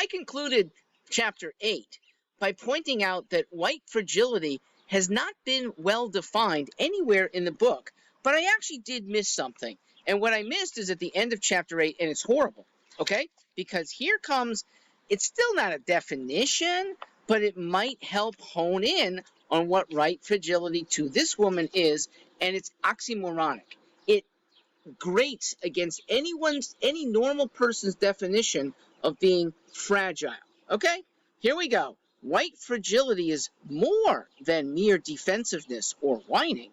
I concluded chapter 8 by pointing out that white fragility has not been well defined anywhere in the book, but I actually did miss something. And what I missed is at the end of chapter 8, and it's horrible, okay? Because here comes, it's still not a definition, but it might help hone in on what right fragility to this woman is, and it's oxymoronic. It grates against any normal person's definition of being fragile. Okay, here we go. White fragility is more than mere defensiveness or whining.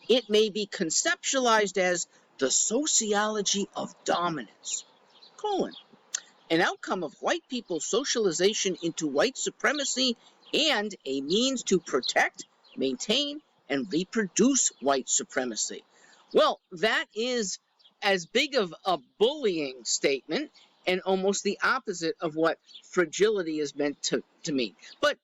It may be conceptualized as the sociology of dominance, an outcome of white people's socialization into white supremacy and a means to protect, maintain, and reproduce white supremacy. Well, that is as big of a bullying statement and almost the opposite of what fragility is meant to mean. But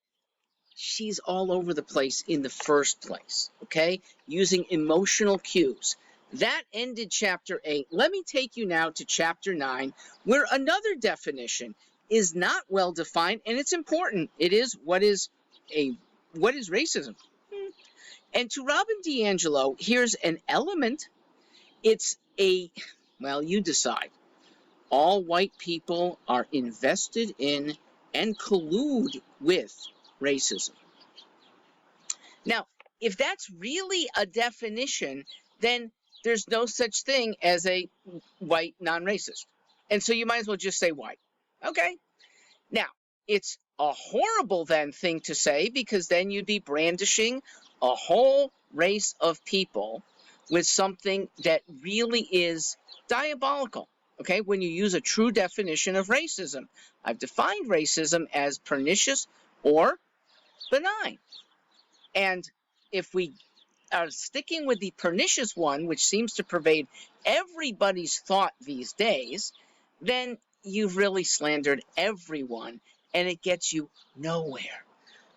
she's all over the place in the first place, okay? Using emotional cues. That ended chapter 8. Let me take you now to chapter 9, where another definition is not well defined, and it's important. It is what is racism? And to Robin DiAngelo, here's an element. It's well, you decide. All white people are invested in and collude with racism. Now, if that's really a definition, then there's no such thing as a white non-racist. And so you might as well just say white. Okay? Now, it's a horrible then thing to say, because then you'd be brandishing a whole race of people with something that really is diabolical, okay, when you use a true definition of racism. I've defined racism as pernicious or benign. And if we are sticking with the pernicious one, which seems to pervade everybody's thought these days, then you've really slandered everyone, and it gets you nowhere.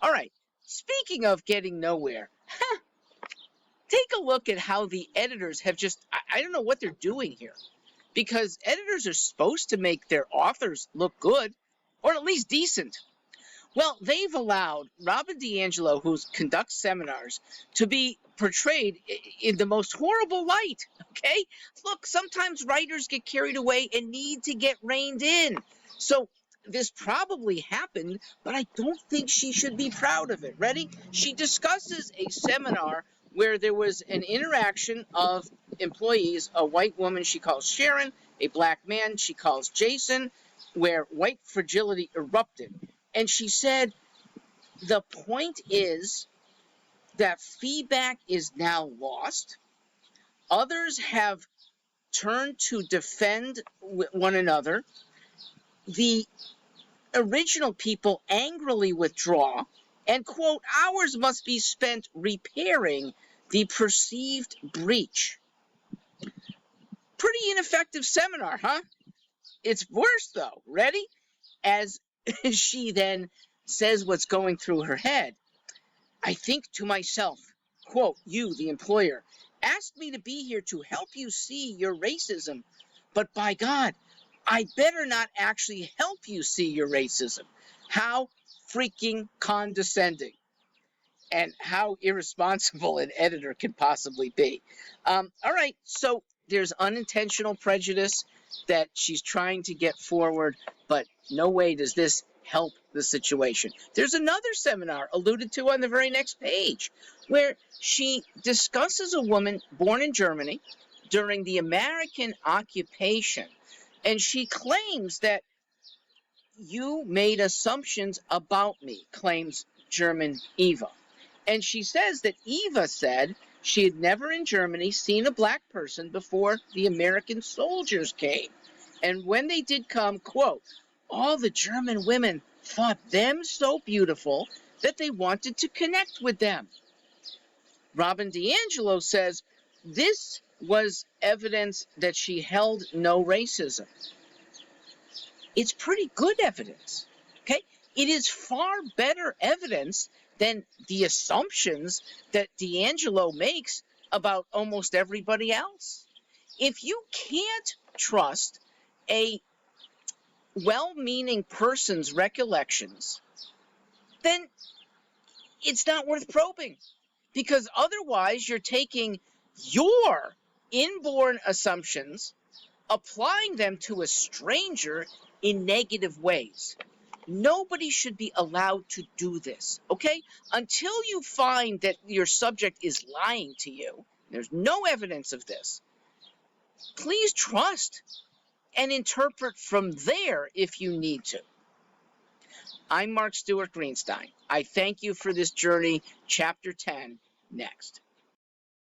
All right, speaking of getting nowhere, take a look at how the editors have just, I don't know what they're doing here, because editors are supposed to make their authors look good, or at least decent. Well, they've allowed Robin DiAngelo, who conducts seminars, to be portrayed in the most horrible light, okay? Look, sometimes writers get carried away and need to get reined in. So this probably happened, but I don't think she should be proud of it. Ready? She discusses a seminar where there was an interaction of employees, a white woman she calls Sharon, a black man she calls Jason, where white fragility erupted. And she said, the point is that feedback is now lost. Others have turned to defend one another. The original people angrily withdraw, and, quote, hours must be spent repairing the perceived breach. Pretty ineffective seminar, huh? It's worse, though. Ready? As she then says what's going through her head. I think to myself, quote, you, the employer, asked me to be here to help you see your racism, but by God, I better not actually help you see your racism. How freaking condescending, and how irresponsible an editor can possibly be. All right, so there's unintentional prejudice that she's trying to get forward, but no way does this help the situation. There's another seminar alluded to on the very next page where she discusses a woman born in Germany during the American occupation, and she claims that you made assumptions about me, claims German Eva. And she says that Eva said she had never in Germany seen a black person before the American soldiers came. And when they did come, quote, all the German women thought them so beautiful that they wanted to connect with them. Robin DiAngelo says this was evidence that she held no racism. It's pretty good evidence, okay? It is far better evidence than the assumptions that DiAngelo makes about almost everybody else. If you can't trust a well-meaning person's recollections, then it's not worth probing, because otherwise you're taking your inborn assumptions, applying them to a stranger in negative ways. Nobody should be allowed to do this, okay? Until you find that your subject is lying to you, there's no evidence of this, please trust and interpret from there if you need to. I'm Mark Stewart Greenstein. I thank you for this journey. Chapter 10, next.